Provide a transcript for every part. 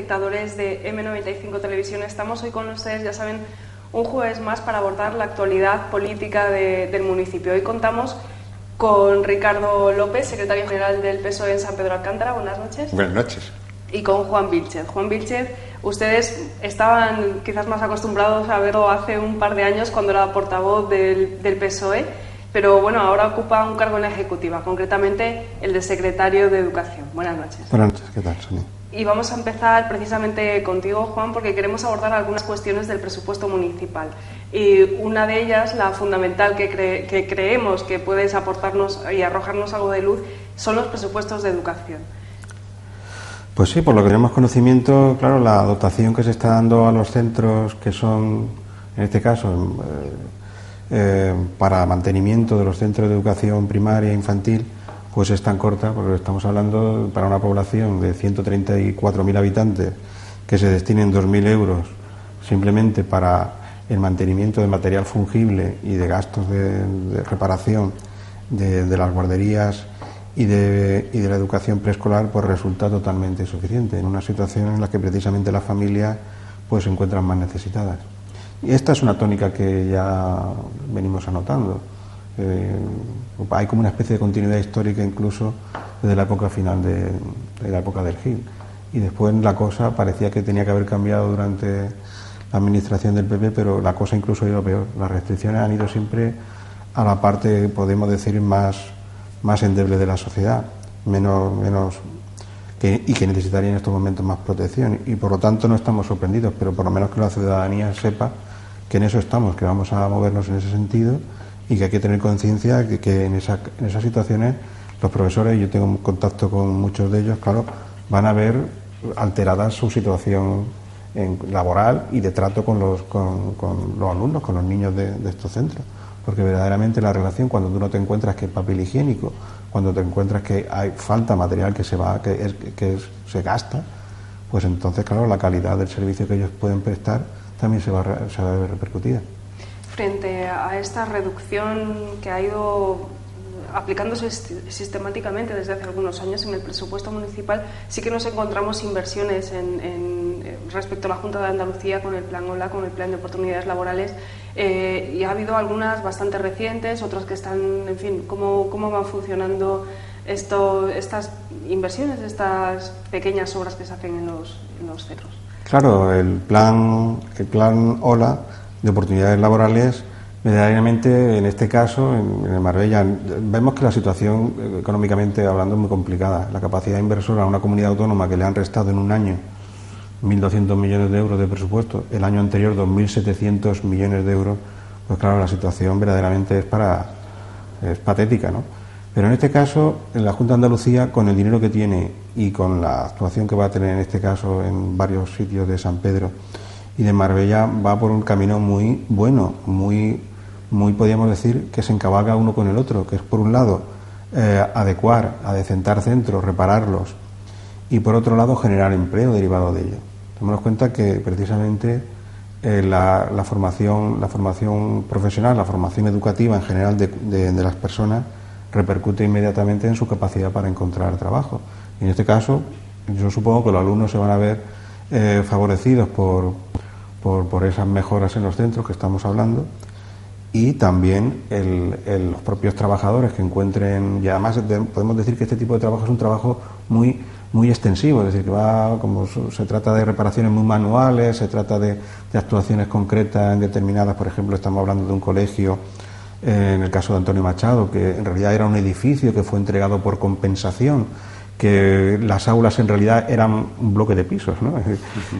espectadores de M95 Televisión. Estamos hoy con ustedes, ya saben, un jueves más para abordar la actualidad política del municipio. Hoy contamos con Ricardo López, secretario general del PSOE en San Pedro Alcántara. Buenas noches. Buenas noches. Y con Juan Vílchez. Juan Vílchez, ustedes estaban quizás más acostumbrados a verlo hace un par de años cuando era portavoz del PSOE, pero bueno, ahora ocupa un cargo en la Ejecutiva, concretamente el de secretario de Educación. Buenas noches. Buenas noches, ¿qué tal, Sonia? Y vamos a empezar precisamente contigo, Juan, porque queremos abordar algunas cuestiones del presupuesto municipal. Y una de ellas, la fundamental que creemos que puedes aportarnos y arrojarnos algo de luz, son los presupuestos de educación. Pues sí, por lo que tenemos conocimiento, claro, la dotación que se está dando a los centros que son, en este caso, para mantenimiento de los centros de educación primaria e infantil, pues es tan corta, porque estamos hablando para una población de 134.000 habitantes que se destinen 2.000 euros simplemente para el mantenimiento de material fungible y de gastos de reparación de las guarderías y de la educación preescolar, pues resulta totalmente insuficiente en una situación en la que precisamente las familias pues se encuentran más necesitadas. Y esta es una tónica que ya venimos anotando. Hay como una especie de continuidad histórica incluso desde la época final de la época del Gil, y después la cosa parecía que tenía que haber cambiado durante la administración del PP, pero la cosa incluso ha ido peor. Las restricciones han ido siempre a la parte, podemos decir, más endeble de la sociedad, y que necesitaría en estos momentos más protección, y por lo tanto no estamos sorprendidos, pero por lo menos que la ciudadanía sepa que en eso estamos, que vamos a movernos en ese sentido y que hay que tener conciencia que en esas situaciones los profesores, yo tengo contacto con muchos de ellos, claro, van a ver alterada su situación laboral y de trato con los alumnos, con los niños de estos centros, porque verdaderamente la relación, cuando tú no te encuentras que el papel higiénico, cuando te encuentras que hay falta material que se gasta, pues entonces, claro, la calidad del servicio que ellos pueden prestar también se va a ver repercutida. Frente a esta reducción que ha ido aplicándose sistemáticamente desde hace algunos años en el presupuesto municipal, sí que nos encontramos inversiones respecto a la Junta de Andalucía con el Plan OLA, con el Plan de Oportunidades Laborales, y ha habido algunas bastante recientes, otras que están, en fin, ¿cómo van funcionando estas inversiones, estas pequeñas obras que se hacen en los centros? Claro, el plan OLA de oportunidades laborales, verdaderamente en este caso, en Marbella, vemos que la situación económicamente hablando es muy complicada. La capacidad inversora a una comunidad autónoma que le han restado en un año 1.200 millones de euros de presupuesto, el año anterior 2.700 millones de euros, pues claro, la situación verdaderamente es patética, ¿no? Pero en este caso, en la Junta de Andalucía, con el dinero que tiene y con la actuación que va a tener en este caso en varios sitios de San Pedro y de Marbella, va por un camino muy bueno, muy podríamos decir que se encabalga uno con el otro, que es por un lado adecuar, adecentar centros, repararlos, y por otro lado generar empleo derivado de ello. Tenemos cuenta que precisamente la formación profesional, la formación educativa en general de las personas repercute inmediatamente en su capacidad para encontrar trabajo. Y en este caso, yo supongo que los alumnos se van a ver favorecidos por esas mejoras en los centros que estamos hablando, y también los propios trabajadores que encuentren, y además podemos decir que este tipo de trabajo es un trabajo muy extensivo, es decir, que se trata de reparaciones muy manuales, se trata de actuaciones concretas en determinadas, por ejemplo, estamos hablando de un colegio, en el caso de Antonio Machado, que en realidad era un edificio que fue entregado por compensación, que las aulas en realidad eran un bloque de pisos, ¿no?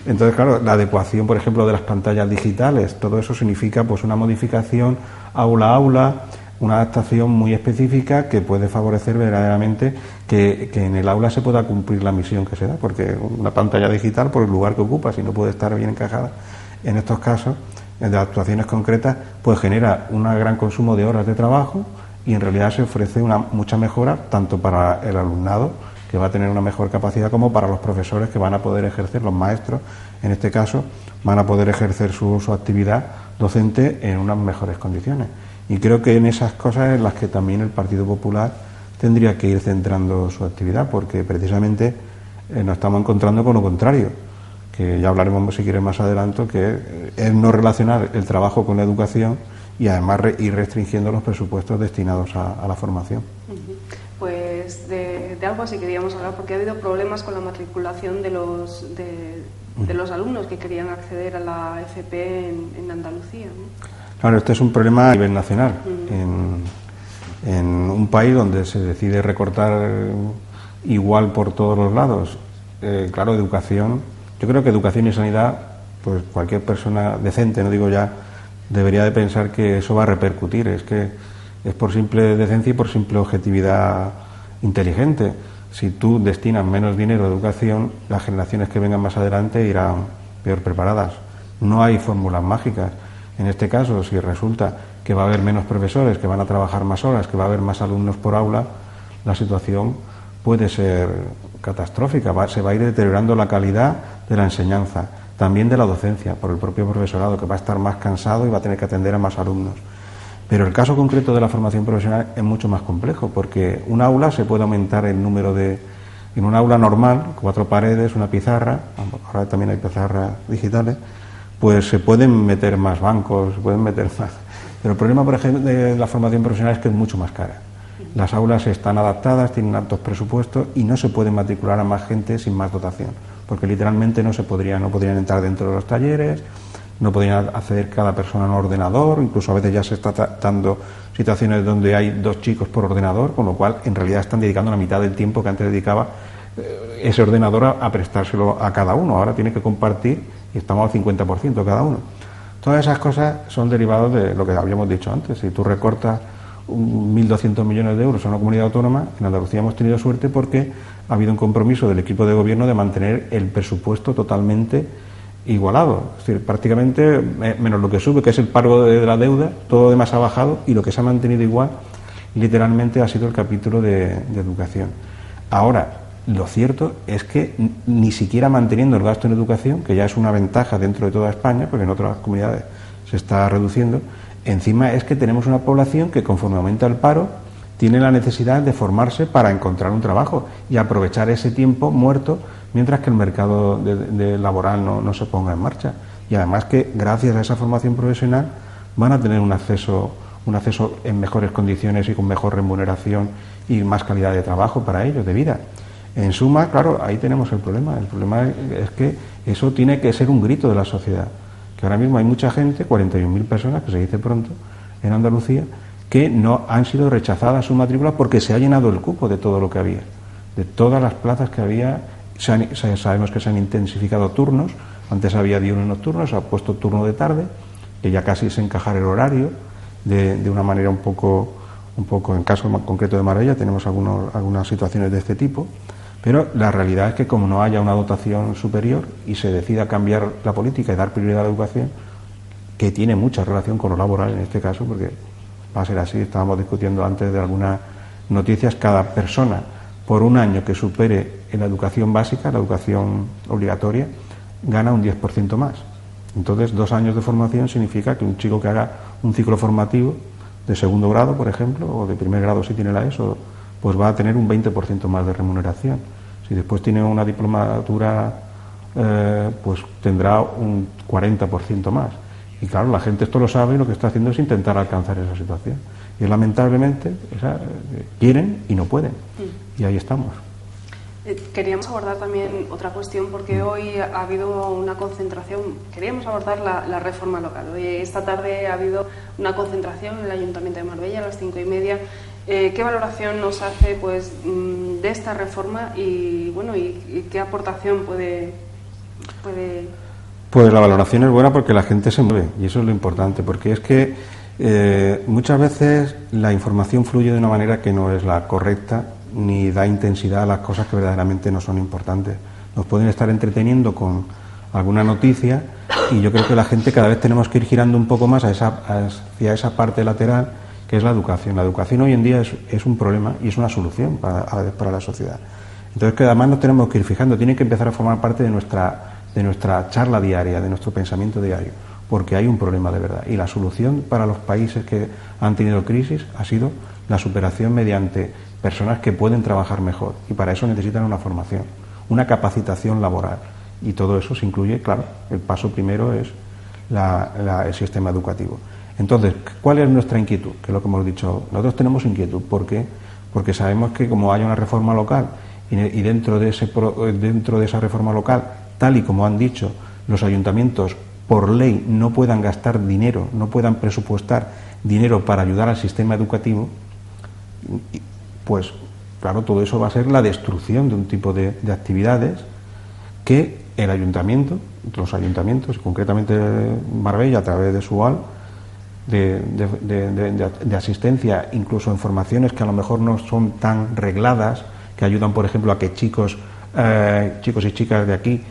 Entonces, claro, la adecuación, por ejemplo, de las pantallas digitales, todo eso significa pues una modificación aula a aula, una adaptación muy específica que puede favorecer verdaderamente que en el aula se pueda cumplir la misión que se da, porque una pantalla digital, por el lugar que ocupa, si no puede estar bien encajada, en estos casos, de actuaciones concretas, pues genera un gran consumo de horas de trabajo, y en realidad se ofrece mucha mejora tanto para el alumnado, que va a tener una mejor capacidad, como para los profesores, que van a poder ejercer, los maestros en este caso, van a poder ejercer su actividad docente en unas mejores condiciones. Y creo que en esas cosas en las que también el Partido Popular tendría que ir centrando su actividad, porque precisamente nos estamos encontrando con lo contrario, que ya hablaremos si quieres más adelante, que es no relacionar el trabajo con la educación y además ir restringiendo los presupuestos destinados a la formación. Pues de algo así queríamos hablar, porque ha habido problemas con la matriculación de los alumnos que querían acceder a la FP en Andalucía, ¿no? Claro, este es un problema a nivel nacional. En un país donde se decide recortar igual por todos los lados, claro, educación, yo creo que educación y sanidad, pues cualquier persona decente, no digo ya, debería de pensar que eso va a repercutir. Es que es por simple decencia y por simple objetividad inteligente. Si tú destinas menos dinero a educación, las generaciones que vengan más adelante irán peor preparadas. No hay fórmulas mágicas. En este caso, si resulta que va a haber menos profesores, que van a trabajar más horas, que va a haber más alumnos por aula, la situación puede ser catastrófica. Se va a ir deteriorando la calidad de la enseñanza, también de la docencia, por el propio profesorado, que va a estar más cansado y va a tener que atender a más alumnos. Pero el caso concreto de la formación profesional es mucho más complejo, porque un aula se puede aumentar el número de... En un aula normal, 4 paredes, una pizarra, ahora también hay pizarras digitales, pues se pueden meter más bancos, se pueden meter más. Pero el problema, por ejemplo, de la formación profesional es que es mucho más cara. Las aulas están adaptadas, tienen altos presupuestos y no se puede matricular a más gente sin más dotación, porque literalmente no podrían entrar dentro de los talleres, no podrían acceder cada persona a un ordenador, incluso a veces ya se está tratando situaciones donde hay 2 chicos por ordenador, con lo cual en realidad están dedicando la mitad del tiempo que antes dedicaba ese ordenador a prestárselo a cada uno. Ahora tiene que compartir y estamos al 50% cada uno. Todas esas cosas son derivadas de lo que habíamos dicho antes. Si tú recortas 1.200 millones de euros a una comunidad autónoma, en Andalucía hemos tenido suerte porque ha habido un compromiso del equipo de gobierno de mantener el presupuesto totalmente igualado. Es decir, prácticamente, menos lo que sube, que es el pago de la deuda, todo lo demás ha bajado y lo que se ha mantenido igual, literalmente, ha sido el capítulo de educación. Ahora, lo cierto es que ni siquiera manteniendo el gasto en educación, que ya es una ventaja dentro de toda España, porque en otras comunidades se está reduciendo, encima es que tenemos una población que, conforme aumenta el paro, tiene la necesidad de formarse para encontrar un trabajo y aprovechar ese tiempo muerto mientras que el mercado laboral no se ponga en marcha. Y además que, gracias a esa formación profesional, van a tener un acceso en mejores condiciones y con mejor remuneración y más calidad de trabajo para ellos, de vida. En suma, claro, ahí tenemos el problema. El problema es que eso tiene que ser un grito de la sociedad. Que ahora mismo hay mucha gente, 41.000 personas, que se dice pronto, en Andalucía, que no han sido rechazadas su matrícula porque se ha llenado el cupo de todo lo que había. De todas las plazas que había, sabemos que se han intensificado turnos. Antes había diurnos nocturnos, se ha puesto turno de tarde, que ya casi es encajar el horario de una manera un poco, en caso concreto de Marbella, tenemos algunas situaciones de este tipo. Pero la realidad es que, como no haya una dotación superior y se decida cambiar la política y dar prioridad a la educación, que tiene mucha relación con lo laboral en este caso, porque va a ser así, estábamos discutiendo antes de algunas noticias, cada persona por un año que supere en la educación básica, la educación obligatoria, gana un 10% más. Entonces, 2 años de formación significa que un chico que haga un ciclo formativo de segundo grado, por ejemplo, o de primer grado si tiene la ESO, pues va a tener un 20% más de remuneración. Si después tiene una diplomatura, pues tendrá un 40% más. Y claro, la gente esto lo sabe y lo que está haciendo es intentar alcanzar esa situación. Y lamentablemente quieren y no pueden. Y ahí estamos. Queríamos abordar también otra cuestión, porque hoy ha habido una concentración. Queríamos abordar la reforma local. Hoy, esta tarde, ha habido una concentración en el Ayuntamiento de Marbella a las 5:30. ¿Qué valoración nos hace, pues, de esta reforma y qué aportación puede? Pues la valoración es buena porque la gente se mueve, y eso es lo importante, porque es que muchas veces la información fluye de una manera que no es la correcta ni da intensidad a las cosas que verdaderamente no son importantes. Nos pueden estar entreteniendo con alguna noticia y yo creo que la gente cada vez tenemos que ir girando un poco más hacia esa parte lateral que es la educación. La educación hoy en día es un problema y es una solución para la sociedad. Entonces, que además nos tenemos que ir fijando, tiene que empezar a formar parte de nuestra charla diaria, de nuestro pensamiento diario, porque hay un problema de verdad. Y la solución para los países que han tenido crisis ha sido la superación mediante personas que pueden trabajar mejor, y para eso necesitan una formación, una capacitación laboral. Y todo eso se incluye, claro, el paso primero es el sistema educativo. Entonces, ¿cuál es nuestra inquietud? Que es lo que hemos dicho. Nosotros tenemos inquietud. ¿Por qué? Porque sabemos que como hay una reforma local y dentro de esa reforma local, tal y como han dicho, los ayuntamientos por ley no puedan gastar dinero, no puedan presupuestar dinero para ayudar al sistema educativo, pues claro, todo eso va a ser la destrucción de un tipo de actividades que el ayuntamiento, los ayuntamientos, concretamente Marbella a través de su UAL, de asistencia, incluso en formaciones que a lo mejor no son tan regladas, que ayudan, por ejemplo, a que chicos y chicas de aquí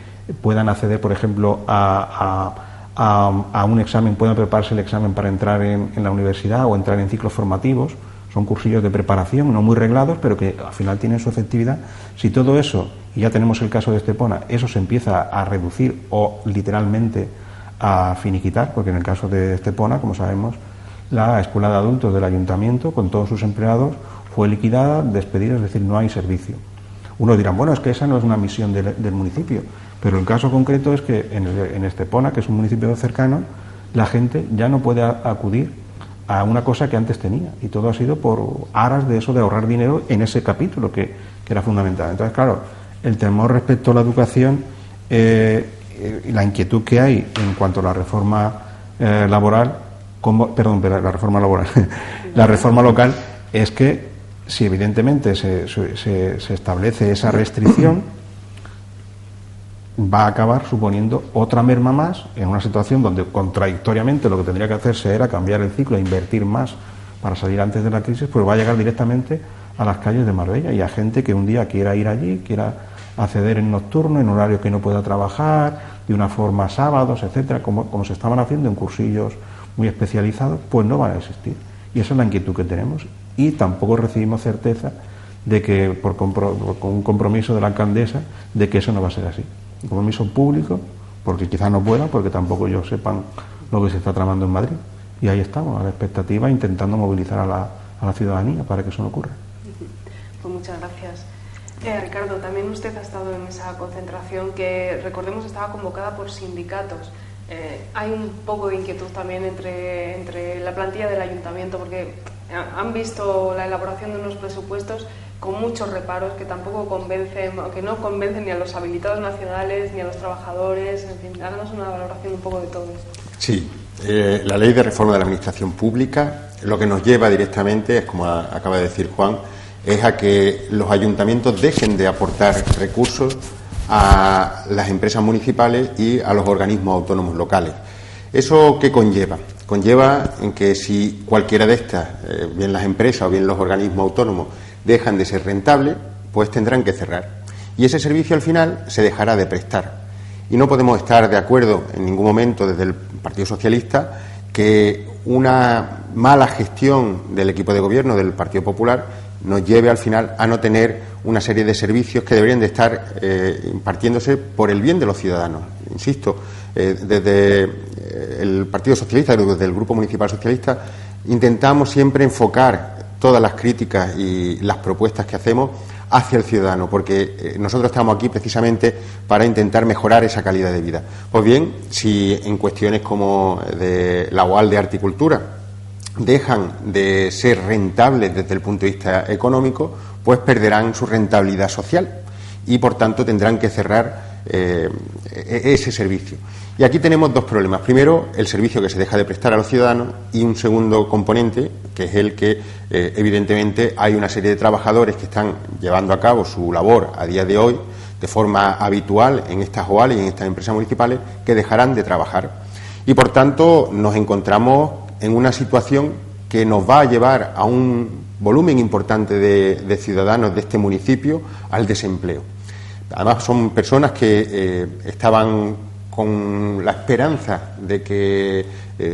puedan acceder, por ejemplo, a un examen, puedan prepararse el examen para entrar en la universidad o entrar en ciclos formativos. Son cursillos de preparación, no muy reglados, pero que al final tienen su efectividad. Si todo eso, y ya tenemos el caso de Estepona, eso se empieza a reducir o literalmente a finiquitar, porque en el caso de Estepona, como sabemos, la escuela de adultos del ayuntamiento, con todos sus empleados, fue liquidada, despedida, es decir, no hay servicio. Unos dirán, bueno, es que esa no es una misión del municipio, pero el caso concreto es que en Estepona, que es un municipio cercano, la gente ya no puede acudir a una cosa que antes tenía, y todo ha sido por aras de eso, de ahorrar dinero en ese capítulo que era fundamental. Entonces, claro, el temor respecto a la educación y la inquietud que hay en cuanto a la reforma laboral, la reforma laboral, la reforma local, es que si evidentemente se establece esa restricción, va a acabar suponiendo otra merma más en una situación donde contradictoriamente lo que tendría que hacerse era cambiar el ciclo e invertir más para salir antes de la crisis, pues va a llegar directamente a las calles de Marbella y a gente que un día quiera ir allí, quiera acceder en nocturno, en horario que no pueda trabajar, de una forma sábados, etcétera, como se estaban haciendo en cursillos muy especializados, pues no van a existir. Y esa es la inquietud que tenemos. Y tampoco recibimos certeza de que, por un compromiso de la alcaldesa, de que eso no va a ser así. Un compromiso público, porque quizás no pueda, porque tampoco ellos sepan lo que se está tramando en Madrid. Y ahí estamos, a la expectativa, intentando movilizar a la ciudadanía para que eso no ocurra. Pues muchas gracias. Ricardo, también usted ha estado en esa concentración que, recordemos, estaba convocada por sindicatos. Hay un poco de inquietud también entre la plantilla del ayuntamiento, porque han visto la elaboración de unos presupuestos con muchos reparos que tampoco convencen, que no convencen ni a los habilitados nacionales ni a los trabajadores. En fin, háganos una valoración un poco de todo esto. Sí, la ley de reforma de la administración pública lo que nos lleva directamente, es como acaba de decir Juan, es a que los ayuntamientos dejen de aportar recursos a las empresas municipales y a los organismos autónomos locales. ¿Eso qué conlleva? Conlleva en que si cualquiera de estas, bien las empresas o bien los organismos autónomos, dejan de ser rentables, pues tendrán que cerrar. Y ese servicio al final se dejará de prestar. Y no podemos estar de acuerdo en ningún momento desde el Partido Socialista que una mala gestión del equipo de gobierno del Partido Popular nos lleve al final a no tener una serie de servicios que deberían de estar impartiéndose por el bien de los ciudadanos. Insisto, desde el Partido Socialista, desde el Grupo Municipal Socialista, intentamos siempre enfocar todas las críticas y las propuestas que hacemos hacia el ciudadano, porque nosotros estamos aquí precisamente para intentar mejorar esa calidad de vida. Pues bien, si en cuestiones como de la UAL de Horticultura dejan de ser rentables desde el punto de vista económico, pues perderán su rentabilidad social y, por tanto, tendrán que cerrar ese servicio. Y aquí tenemos dos problemas. Primero, el servicio que se deja de prestar a los ciudadanos, y un segundo componente, que es el que, evidentemente, hay una serie de trabajadores que están llevando a cabo su labor a día de hoy de forma habitual en estas OAL y en estas empresas municipales, que dejarán de trabajar. Y, por tanto, nos encontramos en una situación que nos va a llevar a un volumen importante de ciudadanos de este municipio al desempleo. Además, son personas que estaban con la esperanza de que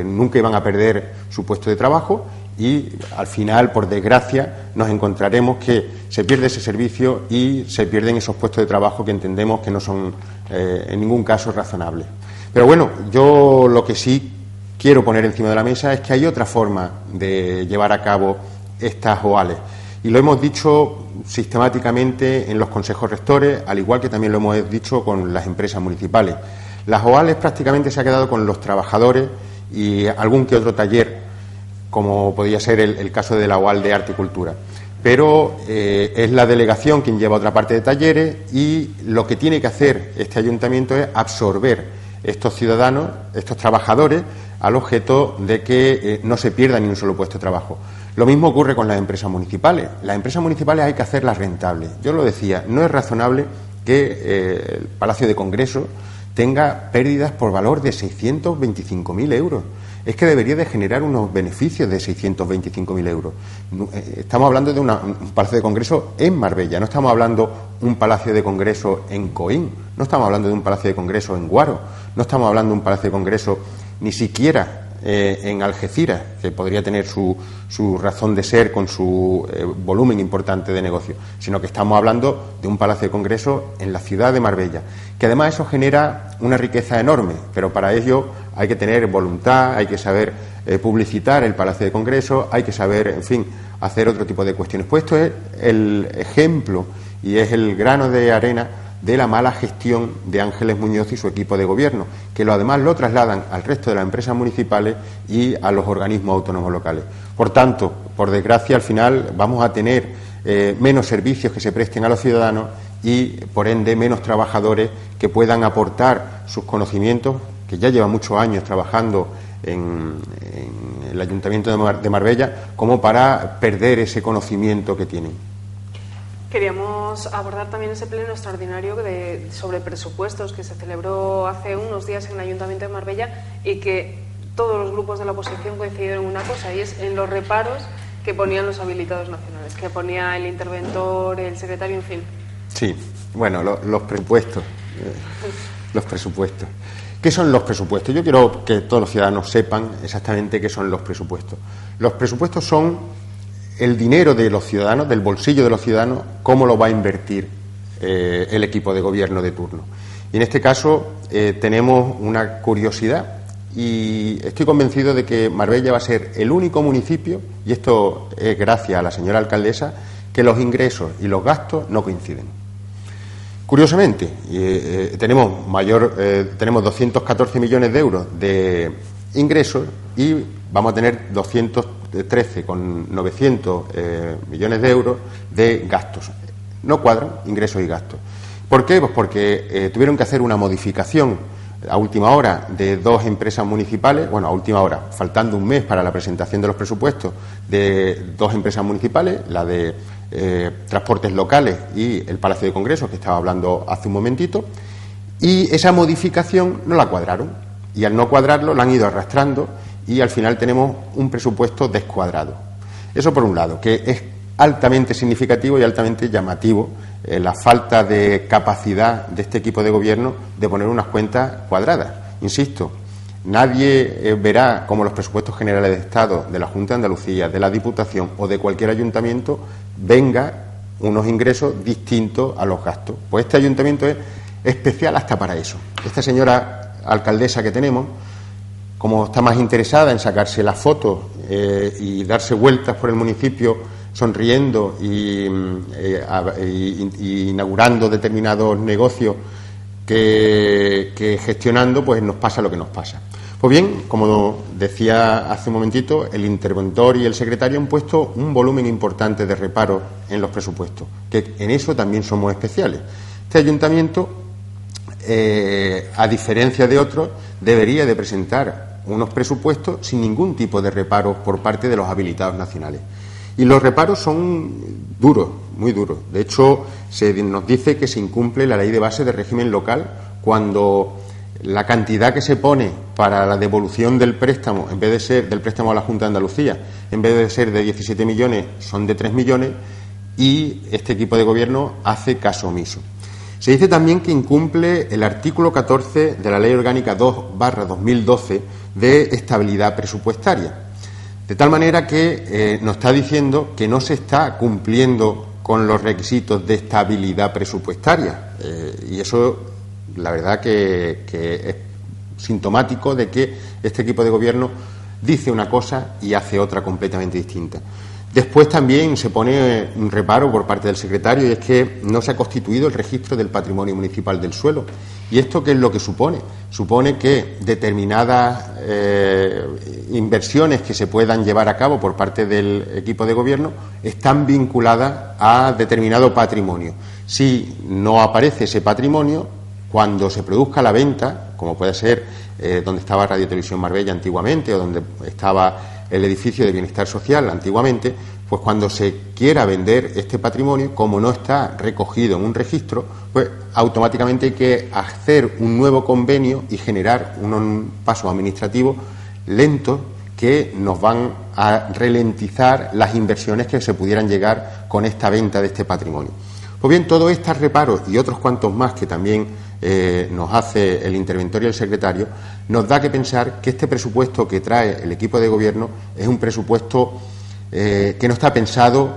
nunca iban a perder su puesto de trabajo y, al final, por desgracia, nos encontraremos que se pierde ese servicio y se pierden esos puestos de trabajo que entendemos que no son en ningún caso razonables. Pero bueno, yo lo que sí quiero poner encima de la mesa es que hay otra forma de llevar a cabo estas OALes. Y lo hemos dicho sistemáticamente en los consejos rectores, al igual que también lo hemos dicho con las empresas municipales. Las OALES prácticamente se ha quedado con los trabajadores y algún que otro taller, como podía ser el caso de la OAL de Arte y Cultura. Pero es la delegación quien lleva otra parte de talleres y lo que tiene que hacer este ayuntamiento es absorber estos ciudadanos, estos trabajadores, al objeto de que no se pierda ni un solo puesto de trabajo. Lo mismo ocurre con las empresas municipales. Las empresas municipales hay que hacerlas rentables. Yo lo decía, no es razonable que el Palacio de Congresos tenga pérdidas por valor de 625.000 euros. Es que debería de generar unos beneficios de 625.000 euros. Estamos hablando de un Palacio de Congreso en Marbella, no estamos hablando de un Palacio de Congreso en Coín, no estamos hablando de un Palacio de Congreso en Guaro, no estamos hablando de un Palacio de Congreso ni siquiera en Algeciras, que podría tener su razón de ser con su volumen importante de negocio, sino que estamos hablando de un Palacio de Congreso en la ciudad de Marbella, que además eso genera una riqueza enorme, pero para ello hay que tener voluntad, hay que saber publicitar el Palacio de Congreso, hay que saber, en fin, hacer otro tipo de cuestiones. Pues esto es el ejemplo y es el grano de arena de la mala gestión de Ángeles Muñoz y su equipo de gobierno, que además lo trasladan al resto de las empresas municipales y a los organismos autónomos locales. Por tanto, por desgracia, al final vamos a tener menos servicios que se presten a los ciudadanos y, por ende, menos trabajadores que puedan aportar sus conocimientos, que ya llevan muchos años trabajando en el Ayuntamiento de Marbella, como para perder ese conocimiento que tienen. Queríamos abordar también ese pleno extraordinario sobre presupuestos que se celebró hace unos días en el Ayuntamiento de Marbella y que todos los grupos de la oposición coincidieron en una cosa, y es en los reparos que ponían los habilitados nacionales, que ponía el interventor, el secretario, en fin. Sí, bueno, los presupuestos. Los presupuestos. ¿Qué son los presupuestos? Yo quiero que todos los ciudadanos sepan exactamente qué son los presupuestos. Los presupuestos son el dinero de los ciudadanos, del bolsillo de los ciudadanos, cómo lo va a invertir el equipo de gobierno de turno. Y en este caso tenemos una curiosidad y estoy convencido de que Marbella va a ser el único municipio, y esto es gracias a la señora alcaldesa, que los ingresos y los gastos no coinciden. Curiosamente, tenemos 214 millones de euros de ingresos y vamos a tener 213,900 millones de euros de gastos. No cuadran ingresos y gastos. ¿Por qué? Pues porque tuvieron que hacer una modificación a última hora de dos empresas municipales, bueno, a última hora, faltando un mes para la presentación de los presupuestos de dos empresas municipales, la de Transportes Locales y el Palacio de Congresos, que estaba hablando hace un momentito, y esa modificación no la cuadraron, y al no cuadrarlo la han ido arrastrando y al final tenemos un presupuesto descuadrado. Eso por un lado, que es altamente significativo y altamente llamativo la falta de capacidad de este equipo de gobierno de poner unas cuentas cuadradas. Insisto, nadie verá cómo los presupuestos generales de Estado de la Junta de Andalucía, de la Diputación o de cualquier ayuntamiento venga unos ingresos distintos a los gastos. Pues este ayuntamiento es especial hasta para eso. Esta señora alcaldesa que tenemos, como está más interesada en sacarse las fotos y darse vueltas por el municipio sonriendo y inaugurando determinados negocios que gestionando, pues nos pasa lo que nos pasa. Pues bien, como decía hace un momentito, el interventor y el secretario han puesto un volumen importante de reparos en los presupuestos, que en eso también somos especiales. Este ayuntamiento, a diferencia de otros, debería de presentar unos presupuestos sin ningún tipo de reparos por parte de los habilitados nacionales. Y los reparos son duros, muy duros. De hecho, se nos dice que se incumple la ley de base de régimen local cuando la cantidad que se pone para la devolución del préstamo, en vez de ser del préstamo a la Junta de Andalucía, en vez de ser de 17 millones, son de 3 millones, y este equipo de gobierno hace caso omiso. Se dice también que incumple el artículo 14 de la Ley Orgánica 2/2012 de estabilidad presupuestaria. De tal manera que nos está diciendo que no se está cumpliendo con los requisitos de estabilidad presupuestaria. Y eso, la verdad, que es sintomático de que este equipo de gobierno dice una cosa y hace otra completamente distinta. Después también se pone un reparo por parte del secretario, y es que no se ha constituido el registro del patrimonio municipal del suelo. ¿Y esto qué es lo que supone? Supone que determinadas inversiones que se puedan llevar a cabo por parte del equipo de gobierno están vinculadas a determinado patrimonio. Si no aparece ese patrimonio, cuando se produzca la venta, como puede ser donde estaba Radio Televisión Marbella antiguamente, o donde estaba el edificio de bienestar social antiguamente, pues cuando se quiera vender este patrimonio, como no está recogido en un registro, pues automáticamente hay que hacer un nuevo convenio y generar un paso administrativo lento que nos van a ralentizar las inversiones que se pudieran llegar con esta venta de este patrimonio. Pues bien, todos estos reparos y otros cuantos más que también nos hace el interventor y el secretario, nos da que pensar que este presupuesto que trae el equipo de gobierno es un presupuesto que no está pensado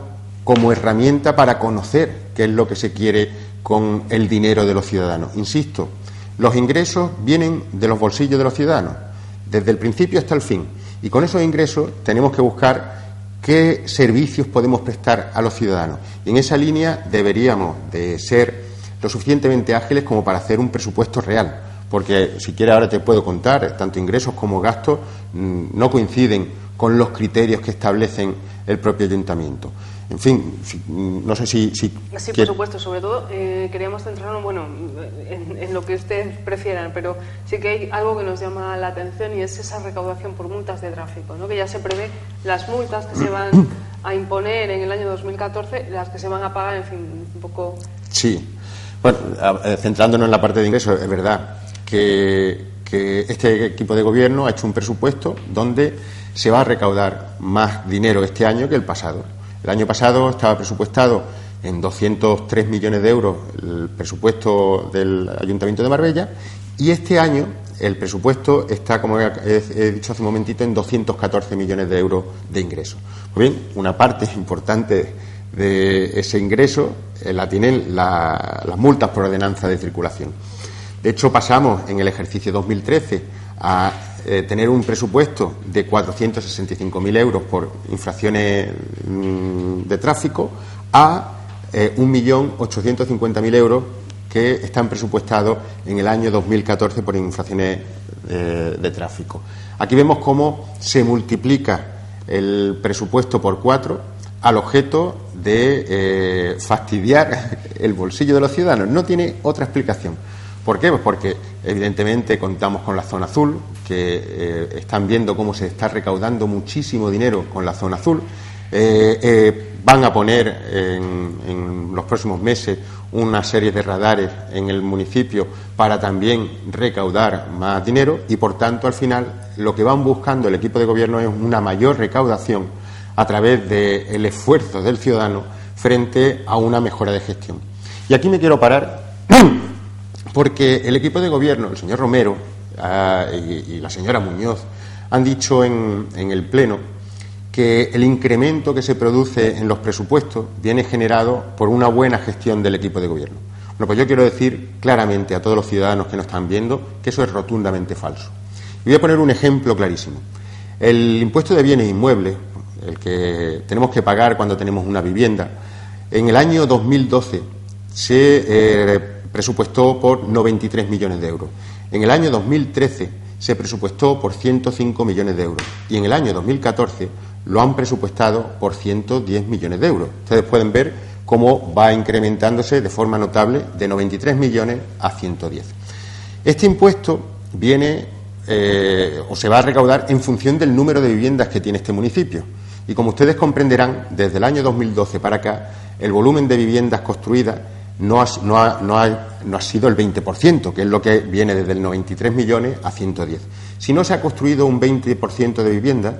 como herramienta para conocer qué es lo que se quiere con el dinero de los ciudadanos. Insisto, los ingresos vienen de los bolsillos de los ciudadanos, desde el principio hasta el fin, y con esos ingresos tenemos que buscar qué servicios podemos prestar a los ciudadanos. Y en esa línea deberíamos de ser lo suficientemente ágiles como para hacer un presupuesto real, porque si quieres ahora te puedo contar, tanto ingresos como gastos no coinciden con los criterios que establecen el propio ayuntamiento. En fin, no sé si sí, por supuesto, sobre todo queríamos centrarnos en lo que ustedes prefieran, pero sí que hay algo que nos llama la atención, y es esa recaudación por multas de tráfico, ¿no? Que ya se prevé las multas que se van a imponer en el año 2014, las que se van a pagar, en fin, un poco. Sí. Bueno, centrándonos en la parte de ingresos, es verdad que este equipo de gobierno ha hecho un presupuesto donde se va a recaudar más dinero este año que el pasado. El año pasado estaba presupuestado en 203 millones de euros el presupuesto del Ayuntamiento de Marbella, y este año el presupuesto está, como he dicho hace un momentito, en 214 millones de euros de ingresos. Pues bien, una parte importante de ese ingreso la tienen las multas por ordenanza de circulación. De hecho, pasamos en el ejercicio 2013 a tener un presupuesto de 465.000 euros por infracciones de tráfico a 1.850.000 euros que están presupuestados en el año 2014 por infracciones de tráfico. Aquí vemos cómo se multiplica el presupuesto por 4 al objeto de fastidiar el bolsillo de los ciudadanos. No tiene otra explicación. ¿Por qué? Pues porque evidentemente contamos con la zona azul, que están viendo cómo se está recaudando muchísimo dinero con la zona azul. Van a poner en los próximos meses una serie de radares en el municipio para también recaudar más dinero, y por tanto al final lo que van buscando el equipo de gobierno es una mayor recaudación a través del esfuerzo del ciudadano frente a una mejora de gestión. Y aquí me quiero parar porque el equipo de gobierno, el señor Romero y la señora Muñoz, han dicho en el Pleno que el incremento que se produce en los presupuestos viene generado por una buena gestión del equipo de gobierno. Bueno, pues yo quiero decir claramente a todos los ciudadanos que nos están viendo que eso es rotundamente falso. Y voy a poner un ejemplo clarísimo. El impuesto de bienes inmuebles, el que tenemos que pagar cuando tenemos una vivienda, en el año 2012 se presupuestó por 93 millones de euros. En el año 2013 se presupuestó por 105 millones de euros. Y en el año 2014 lo han presupuestado por 110 millones de euros. Ustedes pueden ver cómo va incrementándose de forma notable de 93 millones a 110. Este impuesto viene o se va a recaudar en función del número de viviendas que tiene este municipio. Y como ustedes comprenderán, desde el año 2012 para acá, el volumen de viviendas construidas no ha sido el 20%, que es lo que viene desde el 93 millones a 110. Si no se ha construido un 20% de viviendas,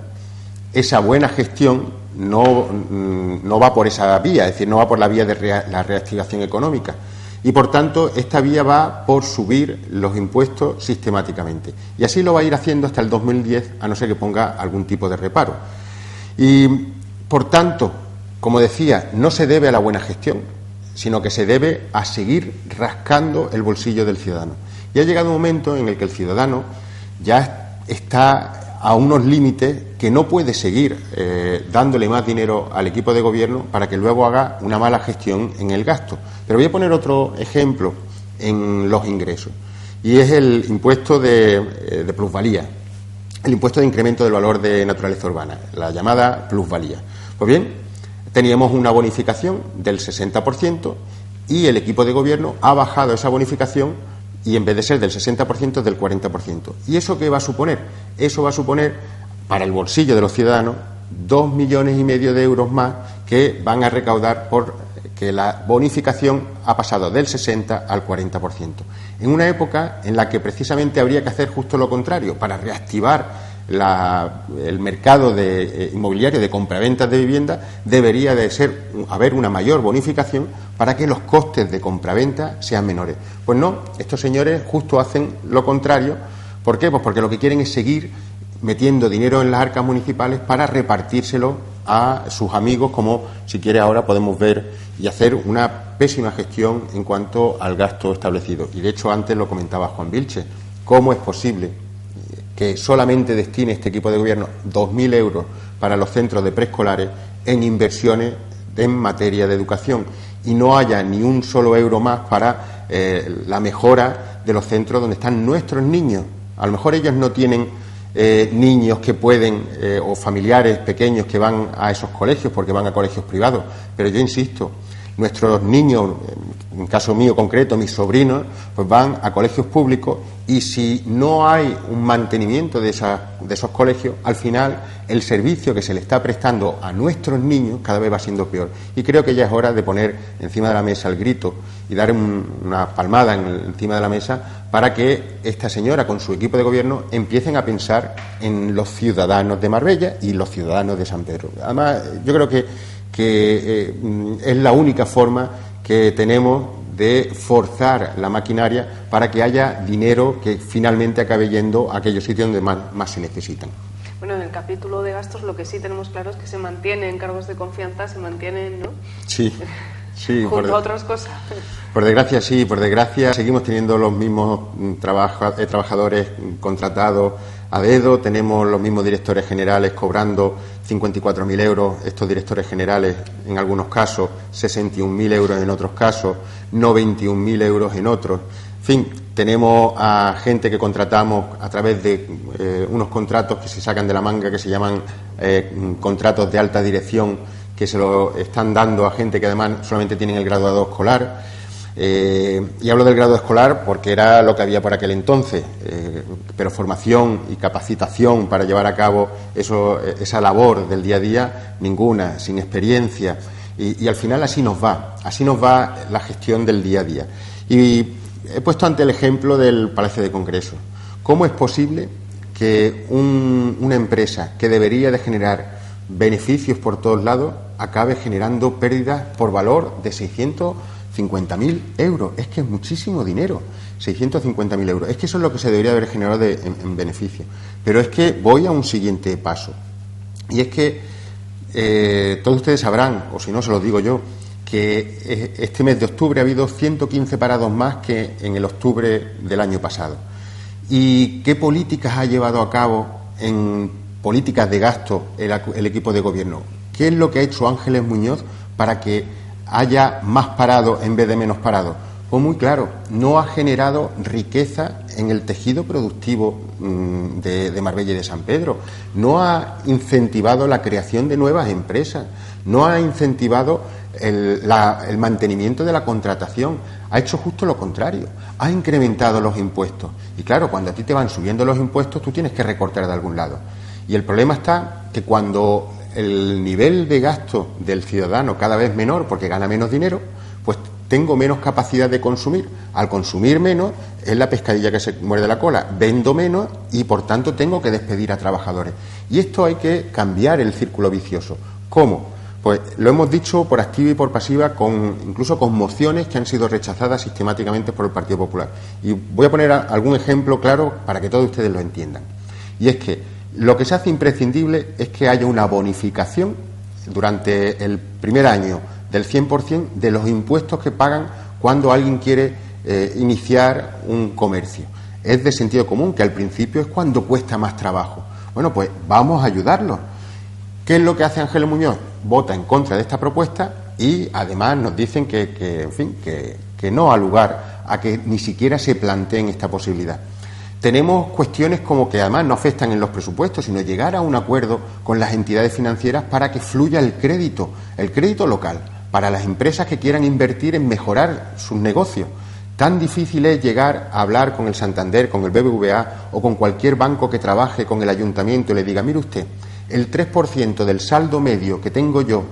esa buena gestión no va por esa vía, es decir, no va por la vía de la reactivación económica. Y, por tanto, esta vía va por subir los impuestos sistemáticamente. Y así lo va a ir haciendo hasta el 2010, a no ser que ponga algún tipo de reparo. Y, por tanto, como decía, no se debe a la buena gestión, sino que se debe a seguir rascando el bolsillo del ciudadano. Y ha llegado un momento en el que el ciudadano ya está a unos límites que no puede seguir dándole más dinero al equipo de gobierno para que luego haga una mala gestión en el gasto. Pero voy a poner otro ejemplo en los ingresos, y es el impuesto de plusvalía, el impuesto de incremento del valor de naturaleza urbana, la llamada plusvalía. Pues bien, teníamos una bonificación del 60% y el equipo de gobierno ha bajado esa bonificación y en vez de ser del 60% es del 40%. ¿Y eso qué va a suponer? Eso va a suponer para el bolsillo de los ciudadanos 2,5 millones de euros más que van a recaudar por que la bonificación ha pasado del 60 al 40%. En una época en la que precisamente habría que hacer justo lo contrario, para reactivar el mercado inmobiliario de compraventas de vivienda, debería de haber una mayor bonificación para que los costes de compraventa sean menores. Pues no, estos señores justo hacen lo contrario. ¿Por qué? Pues porque lo que quieren es seguir metiendo dinero en las arcas municipales para repartírselo a sus amigos, como si quiere ahora podemos ver, y hacer una pésima gestión en cuanto al gasto establecido. Y de hecho antes lo comentaba Juan Vilche, ¿cómo es posible que solamente destine este equipo de gobierno 2.000 euros para los centros de preescolares en inversiones en materia de educación y no haya ni un solo euro más para la mejora de los centros donde están nuestros niños? A lo mejor ellos no tienen niños que pueden o familiares pequeños que van a esos colegios porque van a colegios privados, pero yo insisto, nuestros niños, en caso mío concreto, mis sobrinos, pues van a colegios públicos y si no hay un mantenimiento de esos colegios, al final el servicio que se le está prestando a nuestros niños cada vez va siendo peor. Y creo que ya es hora de poner encima de la mesa el grito y dar una palmada encima de la mesa para que esta señora con su equipo de gobierno empiecen a pensar en los ciudadanos de Marbella y los ciudadanos de San Pedro. Además, yo creo que es la única forma que tenemos de forzar la maquinaria para que haya dinero que finalmente acabe yendo a aquellos sitios donde más se necesitan. Bueno, en el capítulo de gastos lo que sí tenemos claro es que se mantienen cargos de confianza, se mantienen, ¿no? Sí. Junto a otras cosas. Por desgracia, sí, por desgracia seguimos teniendo los mismos trabajadores contratados a dedo, tenemos los mismos directores generales cobrando 54.000 euros, estos directores generales en algunos casos, 61.000 euros en otros casos, no 21.000 euros en otros. En fin, tenemos a gente que contratamos a través de unos contratos que se sacan de la manga, que se llaman contratos de alta dirección, que se lo están dando a gente que además solamente tienen el graduado escolar. Y hablo del grado escolar porque era lo que había por aquel entonces, pero formación y capacitación para llevar a cabo esa labor del día a día, ninguna, sin experiencia. Y al final así nos va la gestión del día a día. Y he puesto ante el ejemplo del Palacio de Congresos. ¿Cómo es posible que una empresa que debería de generar beneficios por todos lados acabe generando pérdidas por valor de 650.000 euros? Es que es muchísimo dinero, 650.000 euros. Es que eso es lo que se debería haber generado en beneficio. Pero es que voy a un siguiente paso. Y es que todos ustedes sabrán, o si no se los digo yo, que este mes de octubre ha habido 115 parados más que en el octubre del año pasado. ¿Y qué políticas ha llevado a cabo en políticas de gasto el equipo de gobierno? ¿Qué es lo que ha hecho Ángeles Muñoz para que haya más parados en vez de menos parados? Pues muy claro, no ha generado riqueza en el tejido productivo de Marbella y de San Pedro, no ha incentivado la creación de nuevas empresas, no ha incentivado el mantenimiento de la contratación, ha hecho justo lo contrario, ha incrementado los impuestos. Y claro, cuando a ti te van subiendo los impuestos, tú tienes que recortar de algún lado. Y el problema está que cuando el nivel de gasto del ciudadano cada vez menor, porque gana menos dinero, pues tengo menos capacidad de consumir. Al consumir menos, es la pescadilla que se muerde la cola. Vendo menos y, por tanto, tengo que despedir a trabajadores. Y esto hay que cambiar el círculo vicioso. ¿Cómo? Pues lo hemos dicho por activa y por pasiva, incluso con mociones que han sido rechazadas sistemáticamente por el Partido Popular. Y voy a poner algún ejemplo claro para que todos ustedes lo entiendan. Y es que lo que se hace imprescindible es que haya una bonificación durante el primer año del 100% de los impuestos que pagan cuando alguien quiere iniciar un comercio. Es de sentido común que al principio es cuando cuesta más trabajo. Bueno, pues vamos a ayudarlos. ¿Qué es lo que hace Ángel Muñoz? Vota en contra de esta propuesta y además nos dicen que no ha lugar a que ni siquiera se planteen esta posibilidad. Tenemos cuestiones como que además no afectan en los presupuestos, sino llegar a un acuerdo con las entidades financieras para que fluya el crédito local, para las empresas que quieran invertir en mejorar sus negocios. Tan difícil es llegar a hablar con el Santander, con el BBVA o con cualquier banco que trabaje con el ayuntamiento y le diga, mire usted, el 3% del saldo medio que tengo yo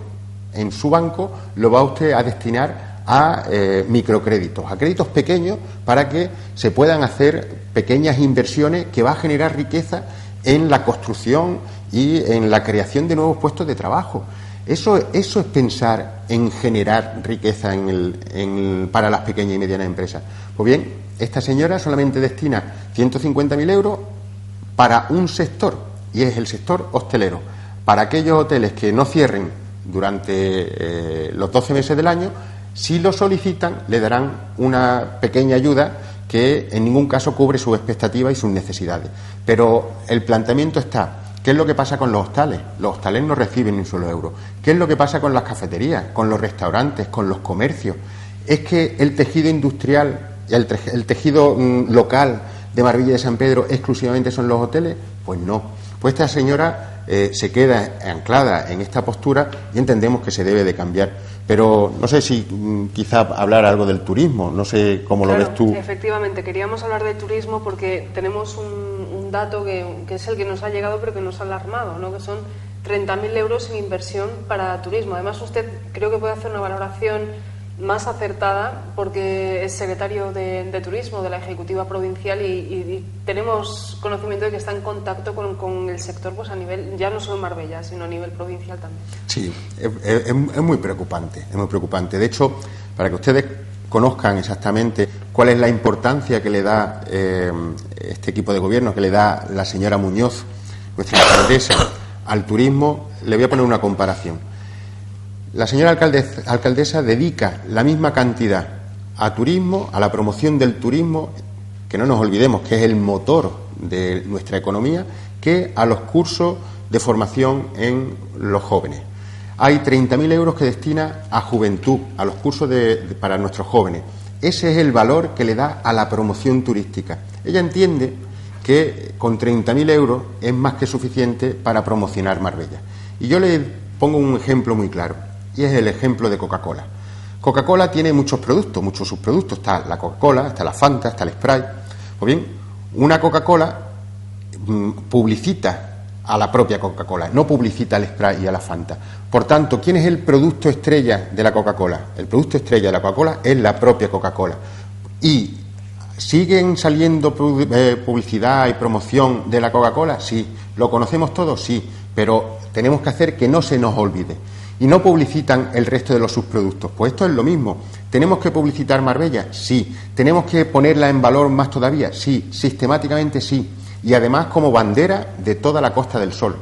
en su banco lo va usted a destinar a microcréditos, a créditos pequeños para que se puedan hacer pequeñas inversiones que va a generar riqueza en la construcción y en la creación de nuevos puestos de trabajo. Eso es pensar en generar riqueza para las pequeñas y medianas empresas. Pues bien, esta señora solamente destina 150.000 euros para un sector, y es el sector hostelero. Para aquellos hoteles que no cierren durante los 12 meses del año, si lo solicitan, le darán una pequeña ayuda que en ningún caso cubre sus expectativas y sus necesidades. Pero el planteamiento está. ¿Qué es lo que pasa con los hostales? Los hostales no reciben ni un solo euro. ¿Qué es lo que pasa con las cafeterías, con los restaurantes, con los comercios? ¿Es que el tejido industrial, el tejido local de Marbella y de San Pedro exclusivamente son los hoteles? Pues no. Pues esta señora se queda anclada en esta postura y entendemos que se debe de cambiar. Pero no sé si quizá hablar algo del turismo, no sé cómo lo ves tú. Efectivamente, queríamos hablar de turismo porque tenemos un dato que es el que nos ha llegado pero que nos ha alarmado, ¿no? Que son 30.000 euros en inversión para turismo. Además, usted creo que puede hacer una valoración más acertada porque es secretario de Turismo de la Ejecutiva Provincial y tenemos conocimiento de que está en contacto con el sector pues a nivel, ya no solo en Marbella, sino a nivel provincial también. Sí, es muy preocupante, es muy preocupante. De hecho, para que ustedes conozcan exactamente cuál es la importancia que le da este equipo de gobierno, que le da la señora Muñoz, nuestra alcaldesa, al turismo, le voy a poner una comparación. La señora alcaldesa dedica la misma cantidad a turismo, a la promoción del turismo, que no nos olvidemos que es el motor de nuestra economía, que a los cursos de formación en los jóvenes. Hay 30.000 euros que destina a juventud, a los cursos para nuestros jóvenes. Ese es el valor que le da a la promoción turística. Ella entiende que con 30.000 euros es más que suficiente para promocionar Marbella. Y yo le pongo un ejemplo muy claro. Y es el ejemplo de Coca-Cola. Coca-Cola tiene muchos productos, muchos subproductos. Está la Coca-Cola, está la Fanta, está el Sprite. Pues bien, una Coca-Cola publicita a la propia Coca-Cola, no publicita al Sprite y a la Fanta. Por tanto, ¿quién es el producto estrella de la Coca-Cola? El producto estrella de la Coca-Cola es la propia Coca-Cola. ¿Y siguen saliendo publicidad y promoción de la Coca-Cola? Sí. ¿Lo conocemos todos? Sí. Pero tenemos que hacer que no se nos olvide. Y no publicitan el resto de los subproductos. Pues esto es lo mismo. ¿Tenemos que publicitar Marbella? Sí. ¿Tenemos que ponerla en valor más todavía? Sí. Sistemáticamente sí. Y además como bandera de toda la Costa del Sol.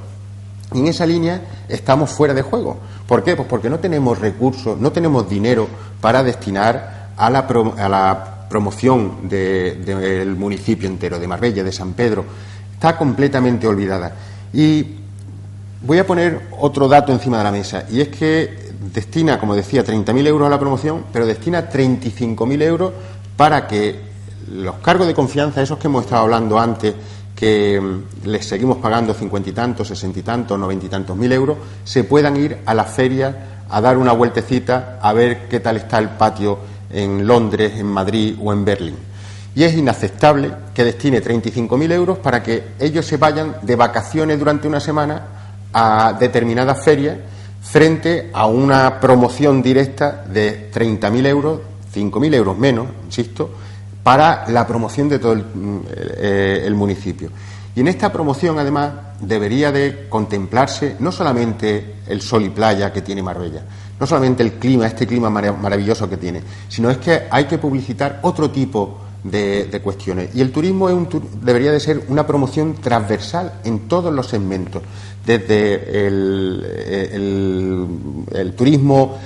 Y en esa línea estamos fuera de juego. ¿Por qué? Pues porque no tenemos recursos, no tenemos dinero para destinar a la promoción del municipio entero, de Marbella, de San Pedro. Está completamente olvidada. Y voy a poner otro dato encima de la mesa, y es que destina, como decía, 30.000 euros a la promoción, pero destina 35.000 euros para que los cargos de confianza, esos que hemos estado hablando antes, que les seguimos pagando 50 y tantos, 60 y tantos, 90 y tantos mil euros, se puedan ir a las ferias a dar una vueltecita a ver qué tal está el patio en Londres, en Madrid o en Berlín. Y es inaceptable que destine 35.000 euros para que ellos se vayan de vacaciones durante una semana a determinadas ferias frente a una promoción directa de 30.000 euros, 5.000 euros menos, insisto, para la promoción de todo el municipio. Y en esta promoción, además, debería de contemplarse no solamente el sol y playa que tiene Marbella, no solamente el clima, este clima maravilloso que tiene, sino es que hay que publicitar otro tipo de cuestiones. Y el turismo debería de ser una promoción transversal en todos los segmentos, desde el turismo